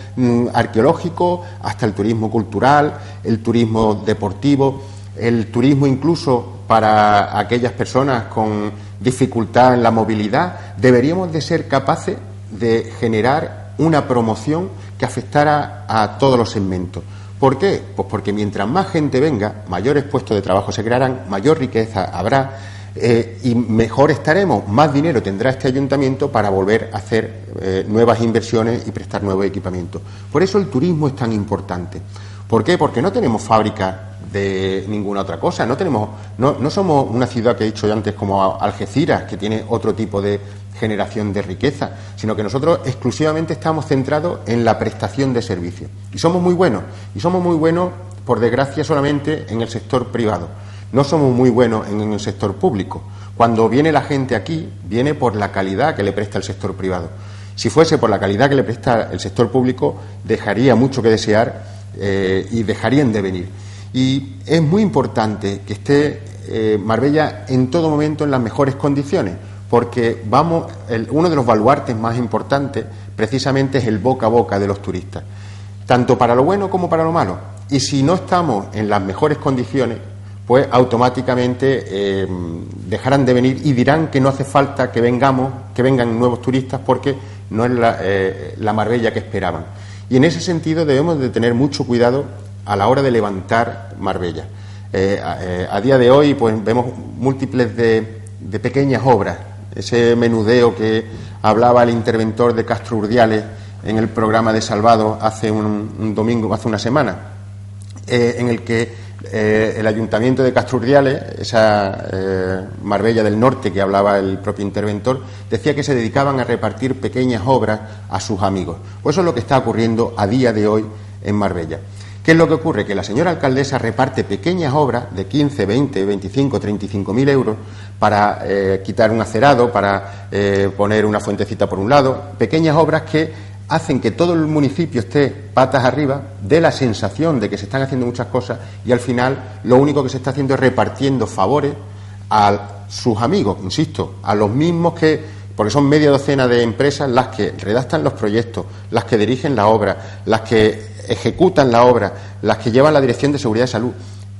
arqueológico hasta el turismo cultural, el turismo deportivo, el turismo incluso para aquellas personas con dificultad en la movilidad, deberíamos de ser capaces de generar una promoción que afectara a todos los segmentos. ¿Por qué? Pues porque mientras más gente venga, mayores puestos de trabajo se crearán, mayor riqueza habrá y mejor estaremos, más dinero tendrá este ayuntamiento para volver a hacer nuevas inversiones y prestar nuevos equipamientos. Por eso el turismo es tan importante. ¿Por qué? Porque no tenemos fábricas de ninguna otra cosa, no somos una ciudad que he dicho yo antes como Algeciras, que tiene otro tipo de generación de riqueza, sino que nosotros exclusivamente estamos centrados en la prestación de servicios. Y somos muy buenos, por desgracia, solamente en el sector privado. No somos muy buenos en el sector público. Cuando viene la gente aquí, viene por la calidad que le presta el sector privado. Si fuese por la calidad que le presta el sector público, dejaría mucho que desear y dejarían de venir. Y es muy importante que esté Marbella en todo momento en las mejores condiciones, porque uno de los baluartes más importantes precisamente es el boca a boca de los turistas, tanto para lo bueno como para lo malo. Y si no estamos en las mejores condiciones, pues automáticamente dejarán de venir y dirán que no hace falta que vengan nuevos turistas porque no es la Marbella que esperaban. Y en ese sentido debemos de tener mucho cuidado a la hora de levantar Marbella. A día de hoy pues vemos múltiples de pequeñas obras, ese menudeo que hablaba el interventor de Castro Urdiales en el programa de Salvado hace un domingo, hace una semana, en el que el ayuntamiento de Castro Urdiales, esa Marbella del Norte que hablaba el propio interventor, decía que se dedicaban a repartir pequeñas obras a sus amigos. Pues eso es lo que está ocurriendo a día de hoy en Marbella. ¿Qué es lo que ocurre? Que la señora alcaldesa reparte pequeñas obras de 15, 20, 25, 35.000 euros para quitar un acerado, para poner una fuentecita por un lado, pequeñas obras que hacen que todo el municipio esté patas arriba, dé la sensación de que se están haciendo muchas cosas y al final lo único que se está haciendo es repartiendo favores a sus amigos, insisto, a los mismos porque son media docena de empresas las que redactan los proyectos, las que dirigen la obra, las que ejecutan la obra, las que llevan la Dirección de Seguridad y Salud.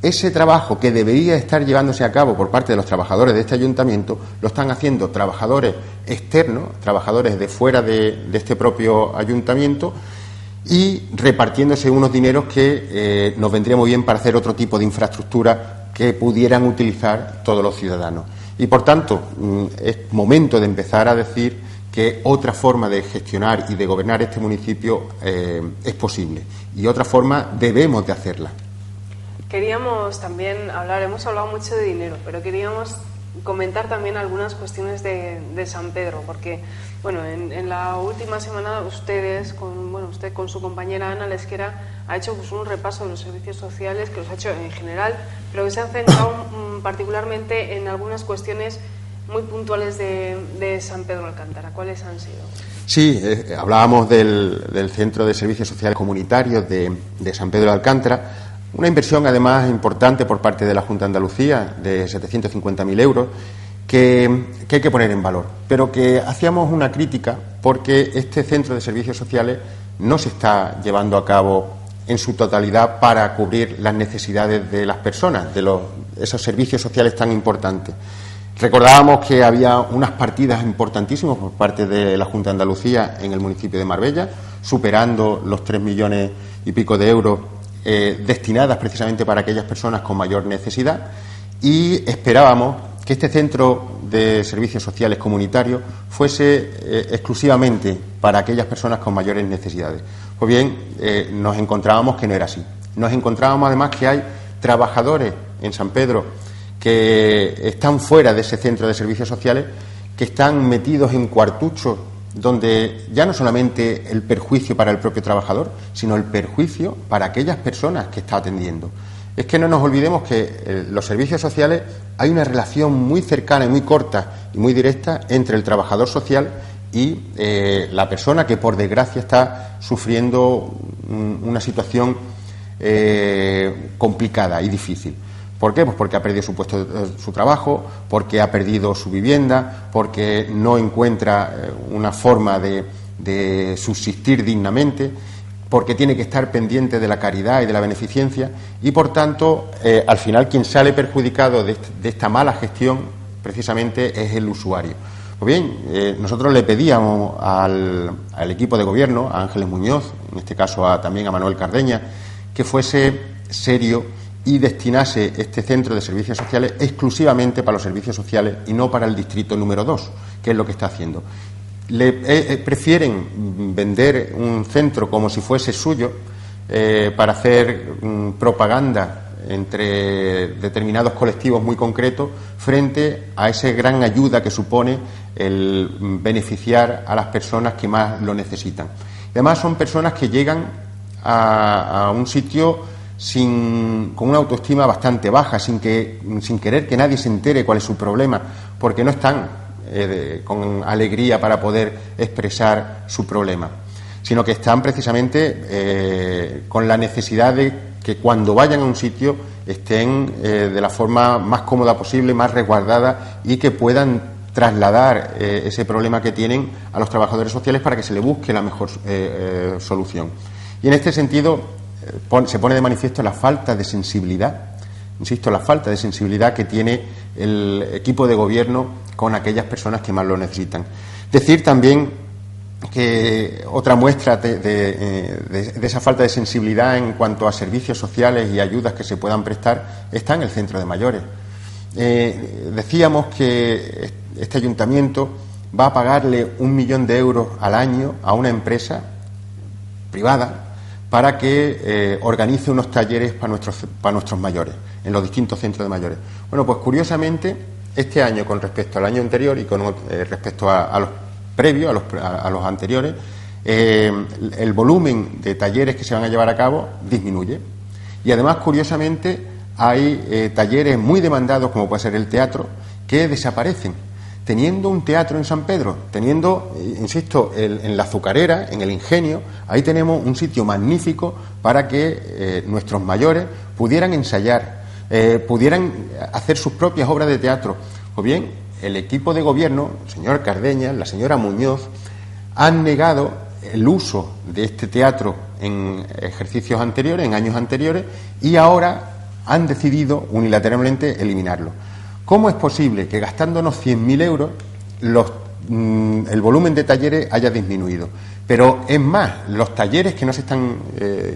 Ese trabajo que debería estar llevándose a cabo por parte de los trabajadores de este ayuntamiento lo están haciendo trabajadores externos, trabajadores de fuera de este propio ayuntamiento y repartiéndose unos dineros que nos vendría muy bien para hacer otro tipo de infraestructura que pudieran utilizar todos los ciudadanos. Y por tanto, es momento de empezar a decir que otra forma de gestionar y de gobernar este municipio es posible y otra forma debemos de hacerla. Queríamos también hemos hablado mucho de dinero, pero queríamos comentar también algunas cuestiones de San Pedro, porque bueno, en la última semana usted con su compañera Ana Lesquera ha hecho pues, un repaso de los servicios sociales que los ha hecho en general, pero que se han centrado particularmente en algunas cuestiones muy puntuales de San Pedro Alcántara. ¿Cuáles han sido? Sí, hablábamos del Centro de Servicios Sociales Comunitarios de San Pedro de Alcántara, una inversión además importante por parte de la Junta de Andalucía de 750.000 euros que hay que poner en valor, pero que hacíamos una crítica porque este Centro de Servicios Sociales no se está llevando a cabo en su totalidad para cubrir las necesidades de las personas, de esos servicios sociales tan importantes. Recordábamos que había unas partidas importantísimas por parte de la Junta de Andalucía en el municipio de Marbella, superando los 3 millones y pico de euros destinadas precisamente para aquellas personas con mayor necesidad, y esperábamos que este centro de servicios sociales comunitarios fuese exclusivamente para aquellas personas con mayores necesidades. Pues bien, nos encontrábamos que no era así. Nos encontrábamos además que hay trabajadores en San Pedro que están fuera de ese centro de servicios sociales, que están metidos en cuartuchos donde ya no solamente el perjuicio para el propio trabajador, sino el perjuicio para aquellas personas que está atendiendo. Es que no nos olvidemos que los servicios sociales hay una relación muy cercana y muy corta y muy directa entre el trabajador social y la persona que por desgracia está sufriendo una situación complicada y difícil. ¿Por qué? Pues porque ha perdido su puesto, su trabajo, porque ha perdido su vivienda, porque no encuentra una forma de subsistir dignamente, porque tiene que estar pendiente de la caridad y de la beneficencia y, por tanto, al final quien sale perjudicado de esta mala gestión precisamente es el usuario. Pues bien, nosotros le pedíamos al equipo de gobierno, a Ángeles Muñoz, en este caso también a Manuel Cardeña, que fuese serio y destinase este centro de servicios sociales exclusivamente para los servicios sociales y no para el distrito número 2, que es lo que está haciendo. Prefieren vender un centro como si fuese suyo para hacer propaganda entre determinados colectivos muy concretos frente a esa gran ayuda que supone el beneficiar a las personas que más lo necesitan. Además, son personas que llegan a un sitio con una autoestima bastante baja, sin querer que nadie se entere cuál es su problema, porque no están con alegría para poder expresar su problema, sino que están precisamente con la necesidad de que cuando vayan a un sitio estén de la forma más cómoda posible, más resguardada, y que puedan trasladar ese problema que tienen a los trabajadores sociales para que se le busque la mejor solución. Y en este sentido se pone de manifiesto la falta de sensibilidad, insisto, la falta de sensibilidad que tiene el equipo de gobierno con aquellas personas que más lo necesitan. Decir también que otra muestra de esa falta de sensibilidad en cuanto a servicios sociales y ayudas que se puedan prestar está en el centro de mayores. Decíamos que este ayuntamiento va a pagarle 1 millón de euros al año a una empresa privada para que organice unos talleres para nuestros mayores en los distintos centros de mayores. Bueno, pues curiosamente, este año con respecto al año anterior y con respecto a los previos, a los anteriores, el volumen de talleres que se van a llevar a cabo disminuye. Y además, curiosamente, hay talleres muy demandados, como puede ser el teatro, que desaparecen. Teniendo un teatro en San Pedro, teniendo, insisto, en la Azucarera, en el Ingenio, ahí tenemos un sitio magnífico para que nuestros mayores pudieran ensayar, pudieran hacer sus propias obras de teatro. O bien, el equipo de gobierno, el señor Cardeña, la señora Muñoz, han negado el uso de este teatro en ejercicios anteriores, en años anteriores, y ahora han decidido unilateralmente eliminarlo. ¿Cómo es posible que gastándonos 100.000 euros el volumen de talleres haya disminuido? Pero es más, los talleres que no se están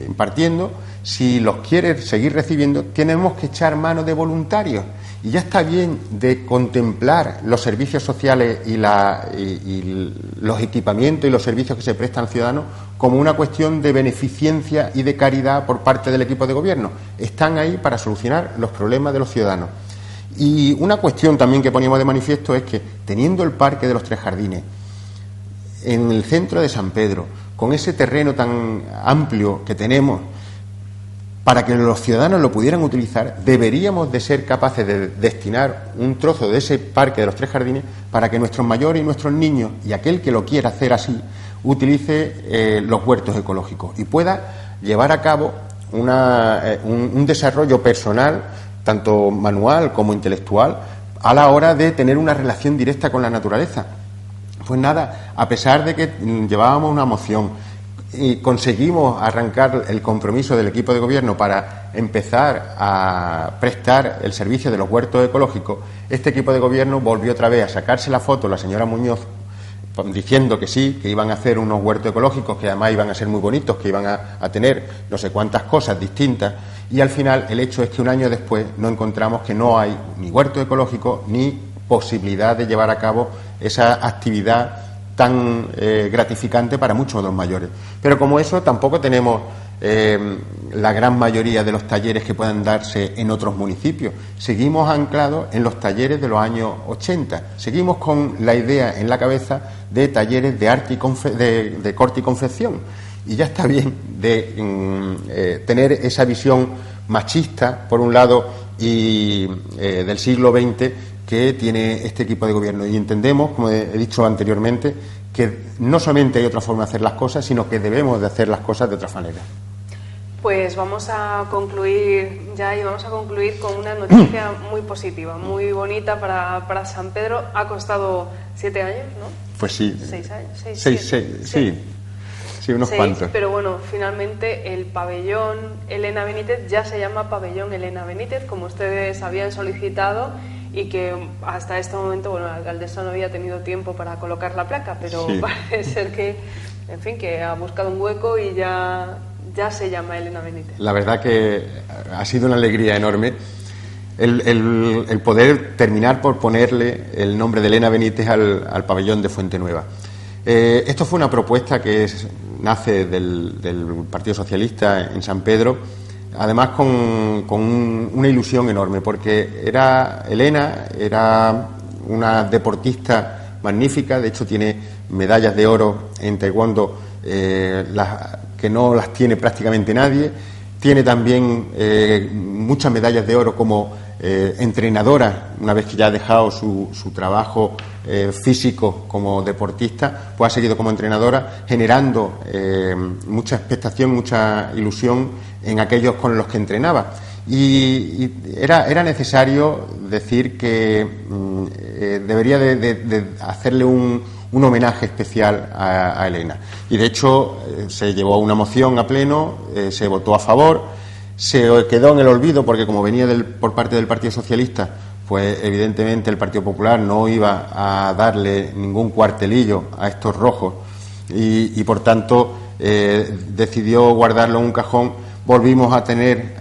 impartiendo, si los quiere seguir recibiendo, tenemos que echar mano de voluntarios. Y ya está bien de contemplar los servicios sociales y los equipamientos y los servicios que se prestan al ciudadano como una cuestión de beneficencia y de caridad por parte del equipo de gobierno. Están ahí para solucionar los problemas de los ciudadanos. Y una cuestión también que poníamos de manifiesto es que, teniendo el Parque de los Tres Jardines en el centro de San Pedro, con ese terreno tan amplio que tenemos, para que los ciudadanos lo pudieran utilizar, deberíamos de ser capaces de destinar un trozo de ese Parque de los Tres Jardines para que nuestros mayores y nuestros niños, y aquel que lo quiera hacer así, utilice los huertos ecológicos y pueda llevar a cabo un desarrollo personal, tanto manual como intelectual, a la hora de tener una relación directa con la naturaleza. Pues nada, a pesar de que llevábamos una moción y conseguimos arrancar el compromiso del equipo de gobierno para empezar a prestar el servicio de los huertos ecológicos, este equipo de gobierno volvió otra vez a sacarse la foto la señora Muñoz diciendo que sí, que iban a hacer unos huertos ecológicos que además iban a ser muy bonitos, que iban a tener no sé cuántas cosas distintas, y al final el hecho es que un año después nos encontramos que no hay ni huerto ecológico ni posibilidad de llevar a cabo esa actividad tan gratificante para muchos de los mayores. Pero como eso tampoco tenemos la gran mayoría de los talleres que puedan darse en otros municipios. Seguimos anclados en los talleres de los años 80. Seguimos con la idea en la cabeza de talleres de arte de corte y confección. Y ya está bien de tener esa visión machista, por un lado, y del siglo XX que tiene este equipo de gobierno. Y entendemos, como he dicho anteriormente, que no solamente hay otra forma de hacer las cosas, sino que debemos de hacer las cosas de otra manera. Pues vamos a concluir ya, y vamos a concluir con una noticia muy positiva, muy bonita para San Pedro. Ha costado 7 años, ¿no? Pues sí. 6 años. Sí, unos cuantos. Pero bueno, finalmente el pabellón Elena Benítez ya se llama pabellón Elena Benítez, como ustedes habían solicitado, y que hasta este momento, bueno, la alcaldesa no había tenido tiempo para colocar la placa, pero sí, parece ser que, en fin, que ha buscado un hueco y ya se llama Elena Benítez. La verdad que ha sido una alegría enorme el poder terminar por ponerle el nombre de Elena Benítez al pabellón de Fuente Nueva. Esto fue una propuesta que nace del Partido Socialista en San Pedro, además con una ilusión enorme, porque Elena era una deportista magnífica. De hecho tiene medallas de oro en taekwondo que no las tiene prácticamente nadie. Tiene también muchas medallas de oro como entrenadora, una vez que ya ha dejado su trabajo físico como deportista, pues ha seguido como entrenadora, generando mucha expectación, mucha ilusión en aquellos con los que entrenaba. Y era necesario decir que debería de hacerle un homenaje especial a Elena. Y de hecho se llevó una moción a pleno, se votó a favor. Se quedó en el olvido porque, como venía por parte del Partido Socialista, pues evidentemente el Partido Popular no iba a darle ningún cuartelillo a estos rojos y por tanto decidió guardarlo en un cajón. Volvimos a traer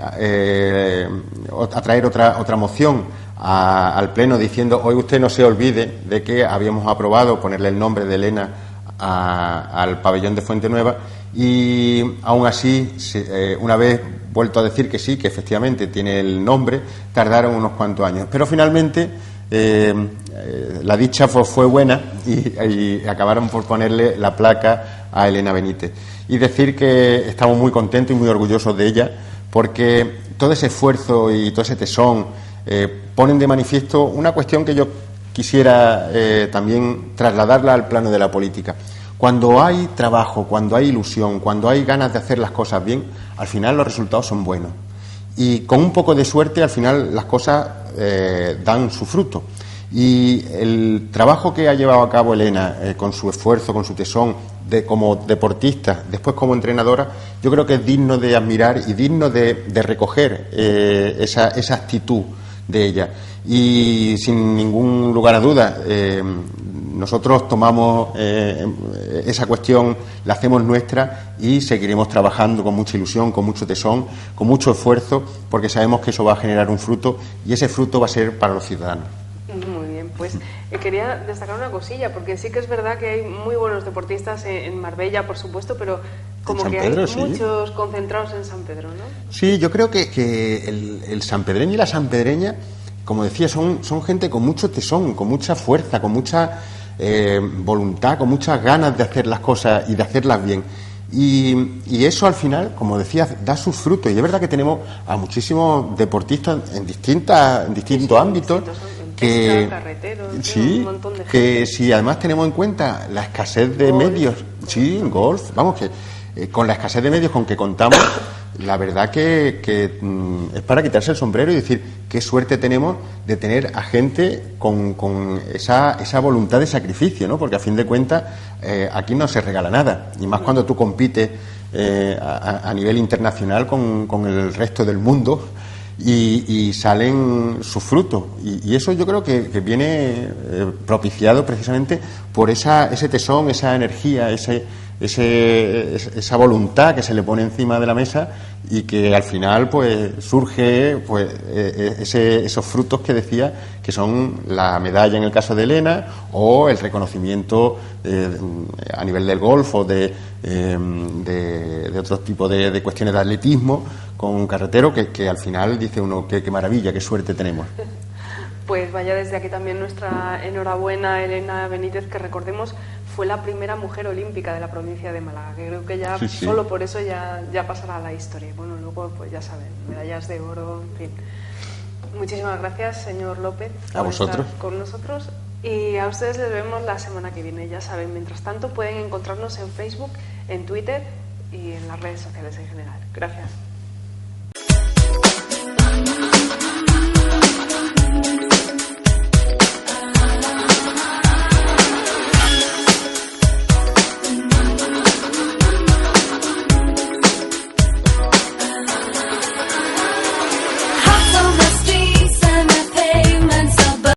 otra moción al Pleno diciendo: hoy usted no se olvide de que habíamos aprobado ponerle el nombre de Elena al pabellón de Fuente Nueva, y aún así, una vez vuelto a decir que sí, que efectivamente tiene el nombre, tardaron unos cuantos años. Pero finalmente la dicha fue buena y acabaron por ponerle la placa a Elena Benítez. Y decir que estamos muy contentos y muy orgullosos de ella, porque todo ese esfuerzo y todo ese tesón ponen de manifiesto una cuestión que yo quisiera también trasladarla al plano de la política. Cuando hay trabajo, cuando hay ilusión, cuando hay ganas de hacer las cosas bien, al final los resultados son buenos. Y con un poco de suerte, al final las cosas dan su fruto. Y el trabajo que ha llevado a cabo Elena, con su esfuerzo, con su tesón, como deportista, después como entrenadora, yo creo que es digno de admirar y digno de recoger esa actitud de ella. Y sin ningún lugar a dudas, nosotros tomamos esa cuestión, la hacemos nuestra y seguiremos trabajando con mucha ilusión, con mucho tesón, con mucho esfuerzo, porque sabemos que eso va a generar un fruto y ese fruto va a ser para los ciudadanos. Muy bien, pues quería destacar una cosilla, porque sí que es verdad que hay muy buenos deportistas en Marbella, por supuesto, pero como que hay muchos concentrados en San Pedro, ¿no? Sí, yo creo que el sanpedreño y la sanpedreña, como decía, son gente con mucho tesón, con mucha fuerza, con mucha voluntad, con muchas ganas de hacer las cosas y de hacerlas bien. Y eso al final, como decía, da sus frutos. Y es verdad que tenemos a muchísimos deportistas en distintos ámbitos. Carreteros, sí, un montón de gente. Que si además tenemos en cuenta la escasez de medios, sí, golf, vamos, que con la escasez de medios con que contamos, la verdad que es para quitarse el sombrero y decir qué suerte tenemos de tener a gente con esa voluntad de sacrificio, ¿no? Porque a fin de cuentas aquí no se regala nada, y más cuando tú compites a nivel internacional con el resto del mundo. Y salen sus frutos, y eso yo creo que viene propiciado precisamente por ese tesón, esa energía, esa voluntad que se le pone encima de la mesa, y que al final pues surge pues esos frutos que decía, que son la medalla en el caso de Elena, o el reconocimiento a nivel del golf o de otro tipo de cuestiones de atletismo con carretero, que al final dice uno qué maravilla, qué suerte tenemos. Pues vaya desde aquí también nuestra enhorabuena a Elena Benítez, que recordemos fue la primera mujer olímpica de la provincia de Málaga, que creo que ya sí. Solo por eso ya pasará a la historia. Bueno, luego pues ya saben, medallas de oro, en fin. Muchísimas gracias, señor López, por estar con nosotros, y a ustedes les vemos la semana que viene. Ya saben, mientras tanto pueden encontrarnos en Facebook, en Twitter y en las redes sociales en general. Gracias.